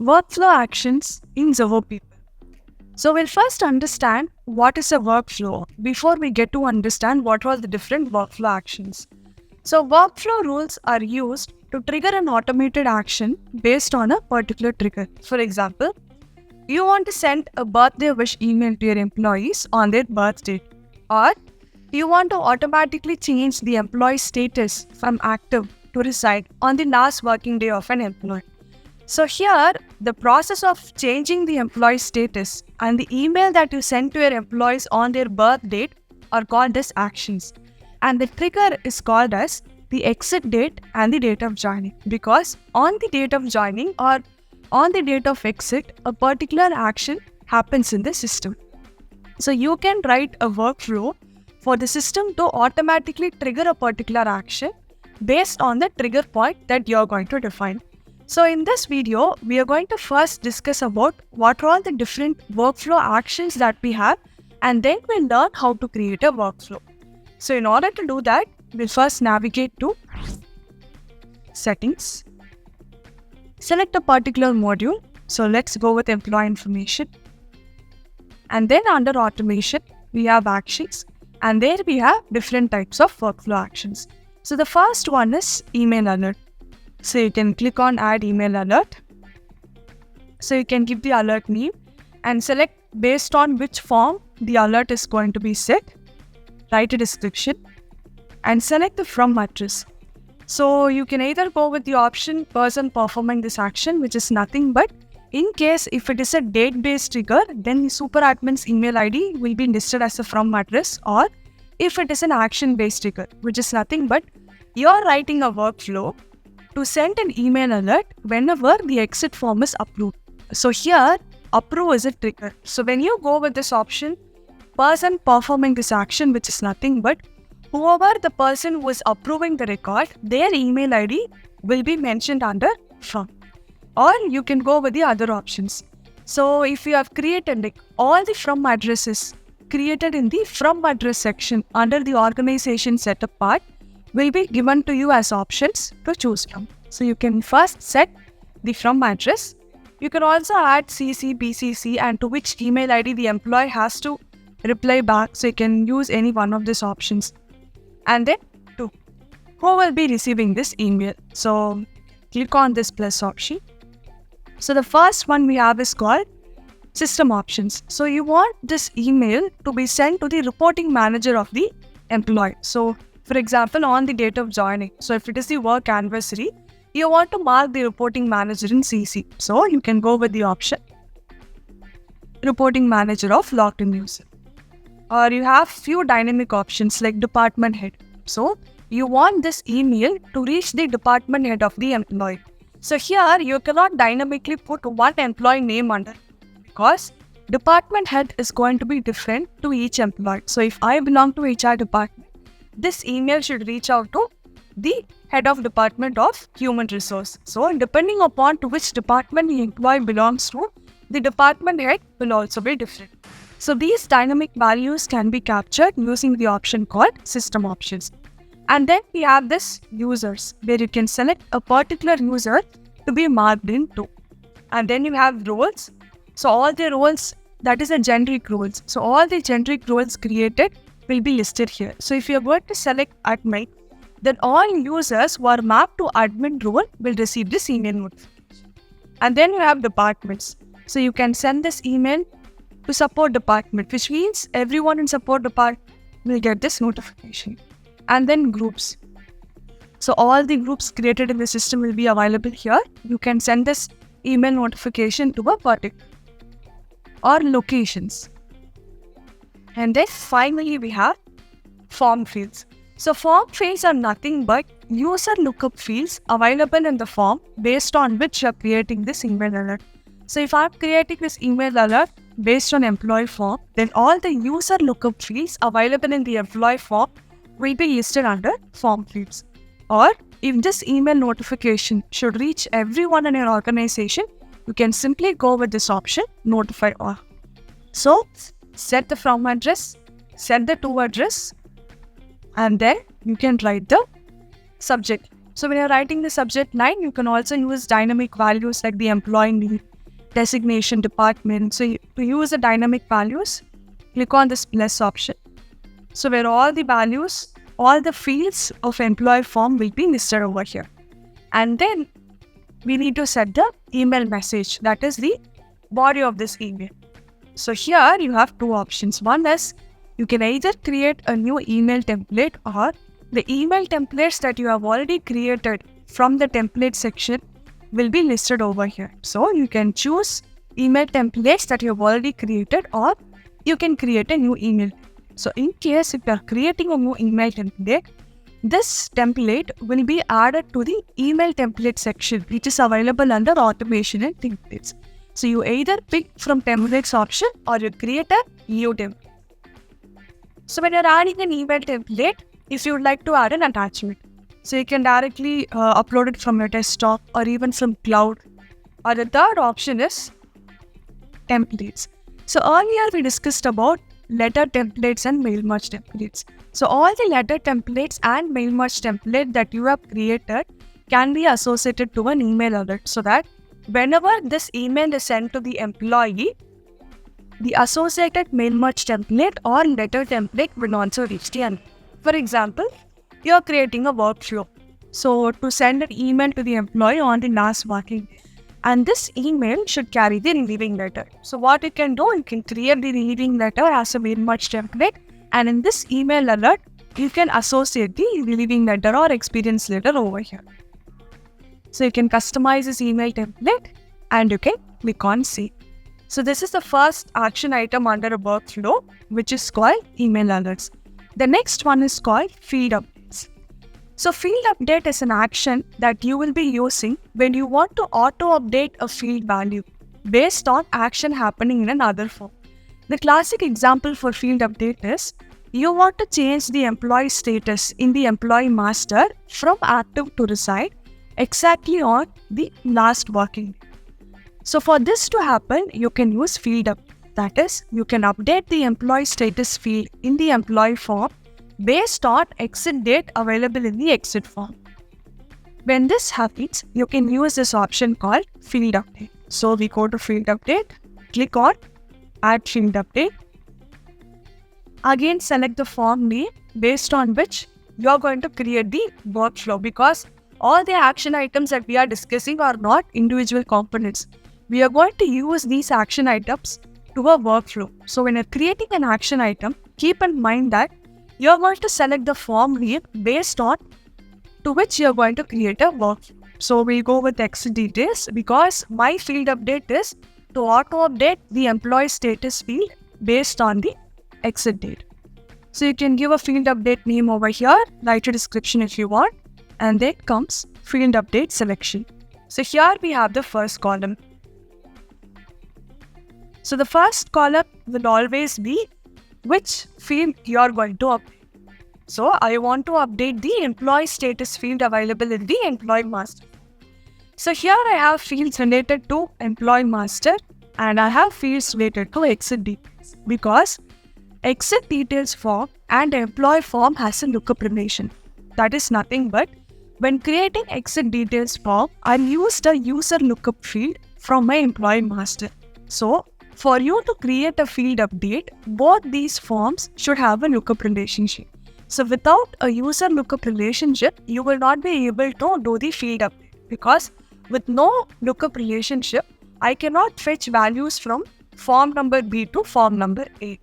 Workflow actions in Zoho People. So we'll first understand what is a workflow before we get to understand what are the different workflow actions. So workflow rules are used to trigger an automated action based on a particular trigger. For example, you want to send a birthday wish email to your employees on their birthday, or you want to automatically change the employee status from active to reside on the last working day of an employee. So here, the process of changing the employee status and the email that you send to your employees on their birth date are called as actions. And the trigger is called as the exit date and the date of joining, because on the date of joining or on the date of exit, a particular action happens in the system. So you can write a workflow for the system to automatically trigger a particular action based on the trigger point that you're going to define. So in this video, we are going to first discuss about what are all the different workflow actions that we have, and then we'll learn how to create a workflow. So in order to do that, we'll first navigate to Settings. Select a particular module. So let's go with Employee Information. And then under Automation, we have Actions. And there we have different types of workflow actions. So the first one is Email Alert. So you can click on Add Email Alert. So you can give the alert name and select based on which form the alert is going to be set. Write a description and select the from address. So you can either go with the option person performing this action, which is nothing but in case if it is a date-based trigger, then the super admin's email ID will be listed as a from address, or if it is an action-based trigger, which is nothing but you're writing a workflow to send an email alert whenever the exit form is approved. So here, approve is a trigger. So when you go with this option, person performing this action, which is nothing but whoever the person who is approving the record, their email ID will be mentioned under from. Or you can go with the other options. So if you have created like all the from addresses created in the from address section under the organization setup part will be given to you as options to choose from. So you can first set the from address. You can also add CC, BCC and to which email ID the employee has to reply back. So you can use any one of these options. And then to who will be receiving this email. So click on this plus option. So the first one we have is called System Options. So you want this email to be sent to the reporting manager of the employee. So for example, on the date of joining. So if it is the work anniversary, you want to mark the reporting manager in CC. So you can go with the option Reporting Manager of Logged In User. Or you have few dynamic options like Department Head. So you want this email to reach the department head of the employee. So here you cannot dynamically put one employee name under, because department head is going to be different to each employee. So if I belong to HR department, this email should reach out to the head of department of human resource. So depending upon to which department the employee belongs to, the department head will also be different. So these dynamic values can be captured using the option called System Options. And then we have this users, where you can select a particular user to be marked into. And then you have roles. So all the roles, that is a generic roles. So all the generic roles created will be listed here. So if you're going to select admin, then all users who are mapped to admin role will receive this email notification. And then you have departments. So you can send this email to support department, which means everyone in support department will get this notification. And then groups. So all the groups created in the system will be available here. You can send this email notification to a particular or locations. And then finally we have form fields. So form fields are nothing but user lookup fields available in the form based on which you are creating this email alert. So if I am creating this email alert based on employee form, then all the user lookup fields available in the employee form will be listed under form fields. Or if this email notification should reach everyone in your organization, you can simply go with this option, Notify All. So set the from address, set the to address, and then you can write the subject. So when you're writing the subject line, you can also use dynamic values like the employee name, designation, department. So to use the dynamic values, click on this plus option. So where all the values, all the fields of employee form will be listed over here. And then we need to set the email message, that is the body of this email. So here you have two options. One is you can either create a new email template, or the email templates that you have already created from the template section will be listed over here. So you can choose email templates that you have already created, or you can create a new email. So in case if you are creating a new email template, this template will be added to the email template section, which is available under automation and templates. So you either pick from templates option or you create a new template. So when you're adding an email template, if you would like to add an attachment, so you can directly upload it from your desktop or even from cloud. Or the third option is templates. So earlier we discussed about letter templates and mail merge templates. So all the letter templates and mail merge template that you have created can be associated to an email alert, so that whenever this email is sent to the employee, the associated mail merge template or letter template will also reach the end. For example, you are creating a workflow. So to send an email to the employee on the last working day, and this email should carry the relieving letter. So what you can do, you can create the relieving letter as a mail merge template, and in this email alert, you can associate the relieving letter or experience letter over here. So you can customize this email template and you can click on save. So this is the first action item under a workflow, which is called email alerts. The next one is called field updates. So field update is an action that you will be using when you want to auto-update a field value based on action happening in another form. The classic example for field update is you want to change the employee status in the employee master from active to reside exactly on the last working day. So for this to happen, you can use field update. That is, you can update the employee status field in the employee form based on exit date available in the exit form. When this happens, you can use this option called field update. So we go to field update, click on add field update. Again, select the form name based on which you are going to create the workflow, because all the action items that we are discussing are not individual components. We are going to use these action items to a workflow. So when you're creating an action item, keep in mind that you're going to select the form name based on to which you're going to create a workflow. So we'll go with exit details, because my field update is to auto update the employee status field based on the exit date. So you can give a field update name over here, write a description if you want, and then comes field update selection. So here we have the first column. So the first column will always be which field you are going to update. So I want to update the employee status field available in the employee master. So here I have fields related to employee master and I have fields related to exit details, because exit details form and employee form has a lookup relation. That is nothing but when creating exit details form, I used a user lookup field from my employee master. So for you to create a field update, both these forms should have a lookup relationship. So without a user lookup relationship, you will not be able to do the field update, because with no lookup relationship, I cannot fetch values from form number B to form number A.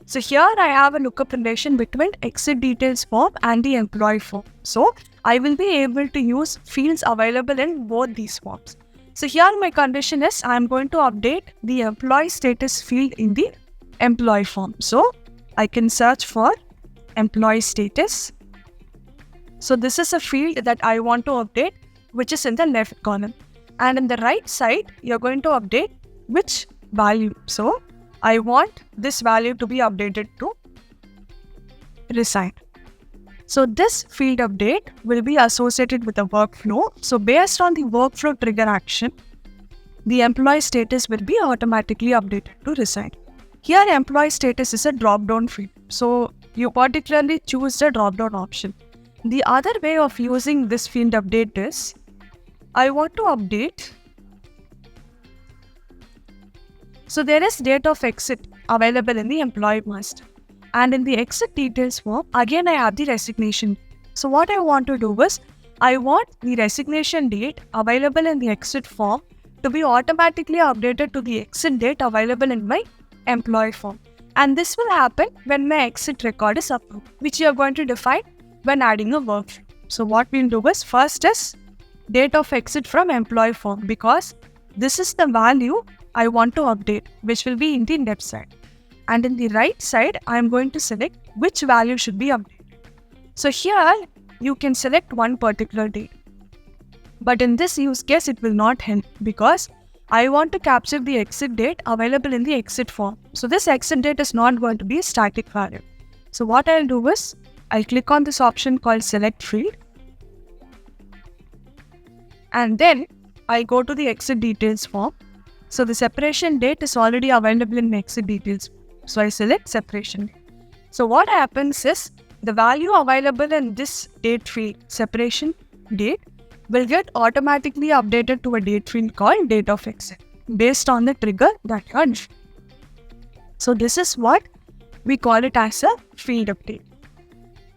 So here I have a lookup relation between exit details form and the employee form. So I will be able to use fields available in both these forms. So here my condition is I am going to update the employee status field in the employee form. So I can search for employee status. So this is a field that I want to update, which is in the left column. And in the right side, you're going to update which value. So I want this value to be updated to resign. So this field update will be associated with a workflow. So based on the workflow trigger action, the employee status will be automatically updated to resign. Here employee status is a drop-down field. So you particularly choose the drop-down option. The other way of using this field update is, I want to update So there is date of exit available in the employee master. And in the exit details form, again I have the resignation. So what I want to do is, I want the resignation date available in the exit form to be automatically updated to the exit date available in my employee form. And this will happen when my exit record is approved, which you are going to define when adding a workflow. So what we'll do is, first is date of exit from employee form, because this is the value I want to update, which will be in the left side. And in the right side, I am going to select which value should be updated. So here, you can select one particular date. But in this use case, it will not help, because I want to capture the exit date available in the exit form. So this exit date is not going to be a static value. So what I'll do is, I'll click on this option called select field. And then I go to the exit details form. So the separation date is already available in exit details. So I select separation date. So what happens is, the value available in this date field, separation date, will get automatically updated to a date field called date of exit based on the trigger that you are doing. So this is what we call it as a field update.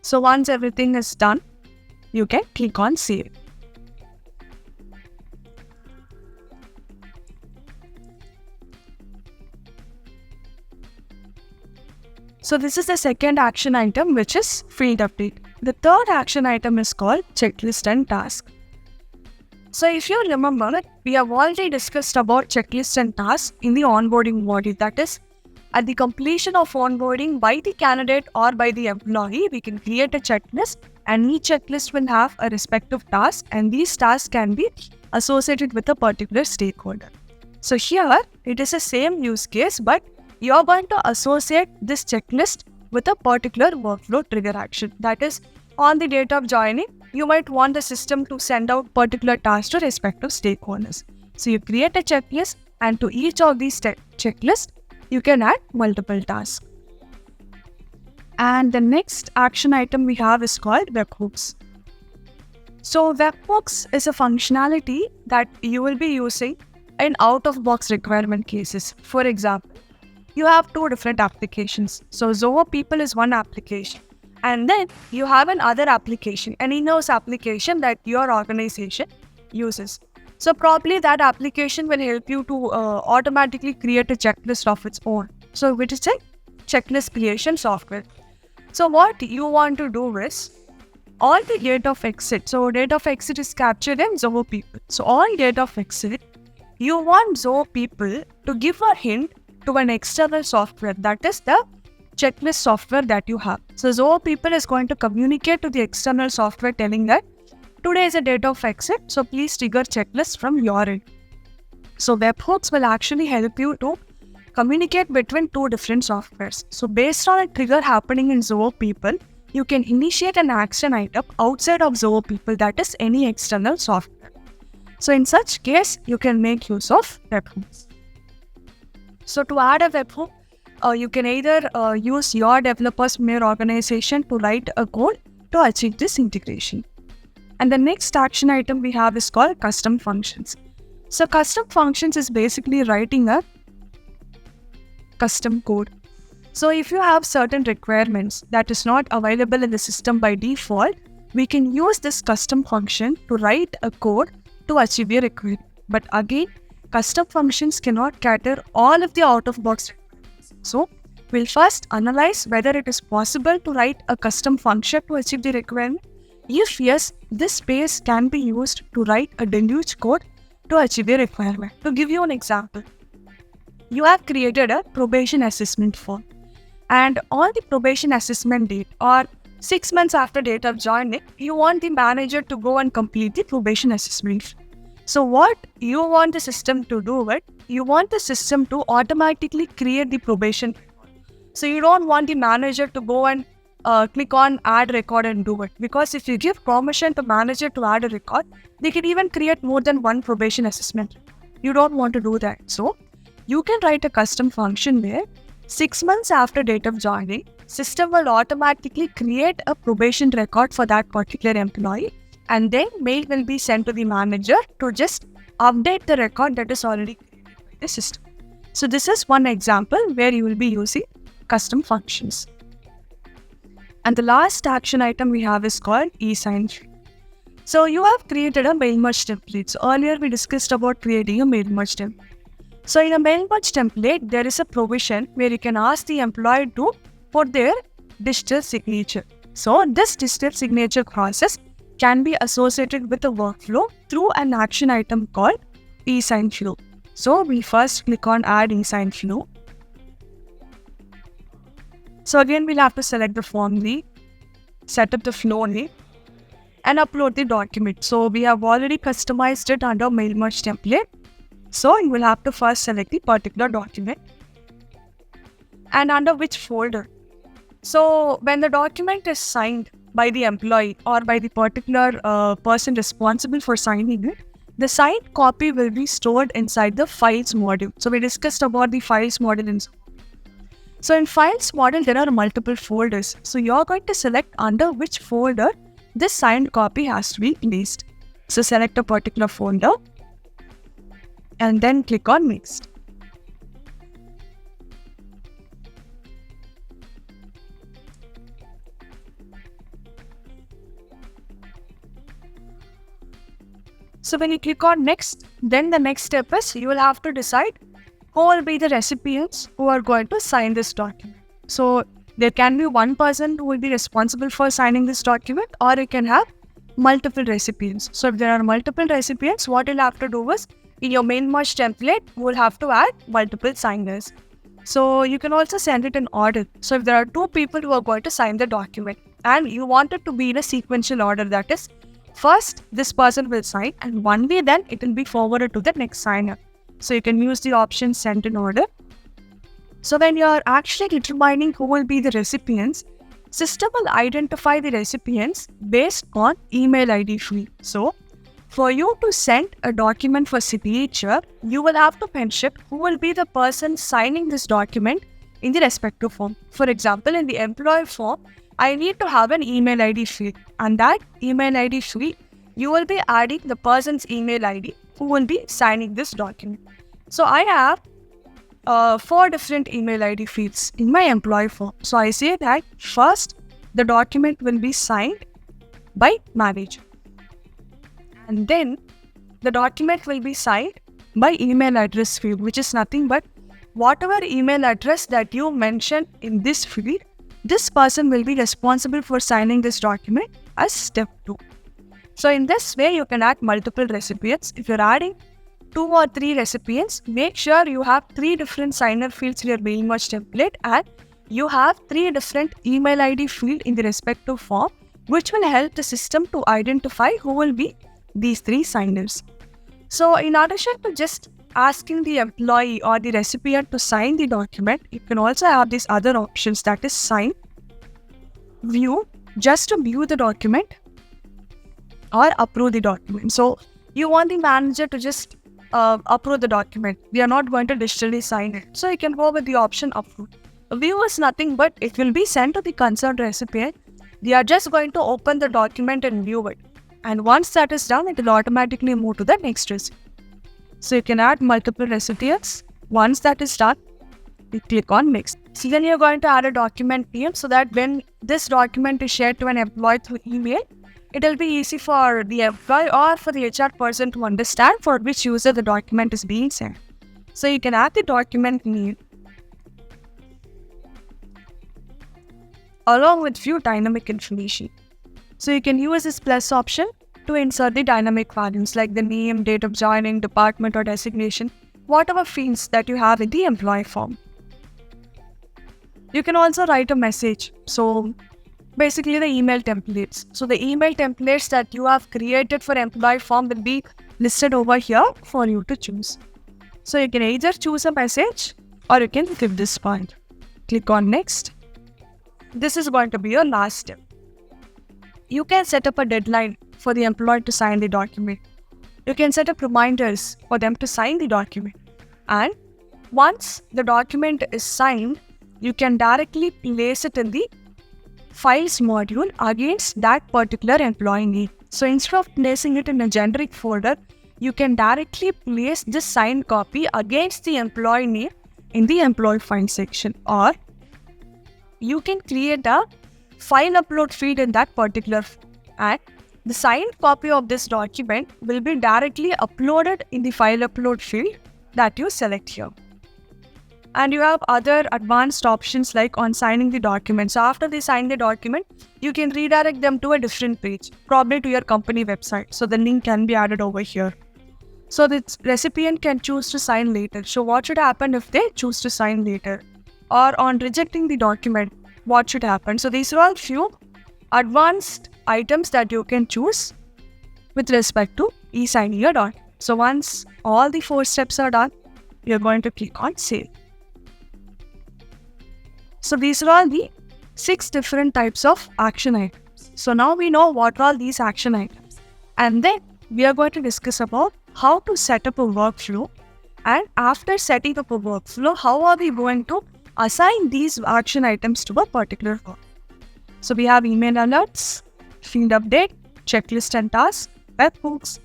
So once everything is done, you can click on save. So this is the second action item, which is field update. The third action item is called checklist and task. So if you remember, we have already discussed about checklist and tasks in the onboarding module. That is, at the completion of onboarding by the candidate or by the employee, we can create a checklist, and each checklist will have a respective task, and these tasks can be associated with a particular stakeholder. So here, it is the same use case, but you are going to associate this checklist with a particular workflow trigger action. That is, on the date of joining, you might want the system to send out particular tasks to respective stakeholders. So you create a checklist, and to each of these checklists, you can add multiple tasks. And the next action item we have is called webhooks. So webhooks is a functionality that you will be using in out-of-box requirement cases. For example, you have two different applications. So Zoho People is one application. And then you have another application, an in-house application that your organization uses. So probably that application will help you to automatically create a checklist of its own. So which is a checklist creation software. So what you want to do is, all the date of exit. So date of exit is captured in Zoho People. So all date of exit, you want Zoho People to give a hint to an external software, that is the checklist software that you have. So Zoho People is going to communicate to the external software telling that today is a date of exit, so please trigger checklist from your end. So webhooks will actually help you to communicate between two different softwares. So based on a trigger happening in Zoho People, you can initiate an action item outside of Zoho People, that is any external software. So in such case, you can make use of webhooks. So to add a webhook, you can either use your developers from your organization to write a code to achieve this integration. And the next action item we have is called custom functions. So custom functions is basically writing a custom code. So if you have certain requirements that is not available in the system by default, we can use this custom function to write a code to achieve your requirement. But again, custom functions cannot cater all of the out-of-box requirements. So we'll first analyze whether it is possible to write a custom function to achieve the requirement. If yes, this space can be used to write a deluge code to achieve the requirement. To give you an example, you have created a probation assessment form, and on the probation assessment date or 6 months after date of joining, you want the manager to go and complete the probation assessment. So what you want the system to do it, you want the system to automatically create the probation record. So you don't want the manager to go and click on add record and do it. Because if you give permission to manager to add a record, they can even create more than one probation assessment. You don't want to do that. So you can write a custom function where 6 months after date of joining, system will automatically create a probation record for that particular employee, and then mail will be sent to the manager to just update the record that is already created by the system. So this is one example where you will be using custom functions. And the last action item we have is called e-sign. So you have created a mail merge template. So earlier we discussed about creating a mail merge template. So in a mail merge template, there is a provision where you can ask the employee to put their digital signature. So this digital signature process can be associated with a workflow through an action item called e-sign flow. So we first click on add e-sign flow. So again, we'll have to select the form name, set up the flow name, and upload the document. So we have already customized it under mail merge template. So you will have to first select the particular document and under which folder. So when the document is signed by the employee or by the particular person responsible for signing it, the signed copy will be stored inside the files module. So we discussed about the files module. So in files module, there are multiple folders. So you're going to select under which folder this signed copy has to be placed. So select a particular folder and then click on next. So when you click on next, then the next step is you will have to decide who will be the recipients who are going to sign this document. So there can be one person who will be responsible for signing this document, or you can have multiple recipients. So if there are multiple recipients, what you'll have to do is in your mail merge template, you will have to add multiple signers. So you can also send it in order. So if there are two people who are going to sign the document and you want it to be in a sequential order, that is, first this person will sign and only then it will be forwarded to the next signer. So you can use the option send in order. So when you are actually determining who will be the recipients, system will identify the recipients based on email ID field. So for you to send a document for signature, you will have to mention who will be the person signing this document in the respective form. For example, in the employee form, I need to have an email ID field, and that email ID field, you will be adding the person's email ID who will be signing this document. So I have 4 different email ID fields in my employee form. So I say that first, the document will be signed by manager. And then the document will be signed by email address field, which is nothing but whatever email address that you mentioned in this field, this person will be responsible for signing this document as step 2. So in this way, you can add multiple recipients. If you're adding 2 or 3 recipients, make sure you have 3 different signer fields in your mail merge template and you have 3 different email ID field in the respective form, which will help the system to identify who will be these 3 signers. So in addition to just asking the employee or the recipient to sign the document, you can also have these other options, that is sign, view, just to view the document, or approve the document. So you want the manager to just approve the document. We are not going to digitally sign it. So you can go with the option approve. View is nothing but it will be sent to the concerned recipient. They are just going to open the document and view it. And once that is done, it will automatically move to the next recipient. So you can add multiple recipients. Once that is done, you click on next. So then you're going to add a document name so that when this document is shared to an employee through email, it will be easy for the employee or for the HR person to understand for which user the document is being sent. So you can add the document name along with few dynamic information. So you can use this plus option to insert the dynamic values like the name, date of joining, department or designation, whatever fields that you have in the employee form. You can also write a message. So basically the email templates. So the email templates that you have created for employee form will be listed over here for you to choose. So you can either choose a message or you can skip this point. Click on next. This is going to be your last step. You can set up a deadline for the employee to sign the document. You can set up reminders for them to sign the document. And once the document is signed, you can directly place it in the files module against that particular employee name. So instead of placing it in a generic folder, you can directly place this signed copy against the employee name in the employee find section, or you can create a file upload field in that particular form, and the signed copy of this document will be directly uploaded in the file upload field that you select here. And you have other advanced options like on signing the document. So after they sign the document, you can redirect them to a different page, probably to your company website. So the link can be added over here. So the recipient can choose to sign later. So what should happen if they choose to sign later? Or on rejecting the document, what should happen? So these are all few advanced items that you can choose with respect to e-signing your document. So once all the 4 steps are done, you're going to click on Save. So these are all the 6 different types of action items. So now we know what are these action items. And then we are going to discuss about how to set up a workflow. And after setting up a workflow, how are we going to assign these action items to a particular work. So we have email alerts, field update, checklist and tasks, webhooks,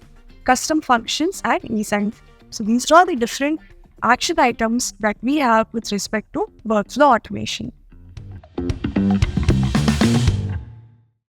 custom functions, and e-sign. So these are all the different action items that we have with respect to workflow automation.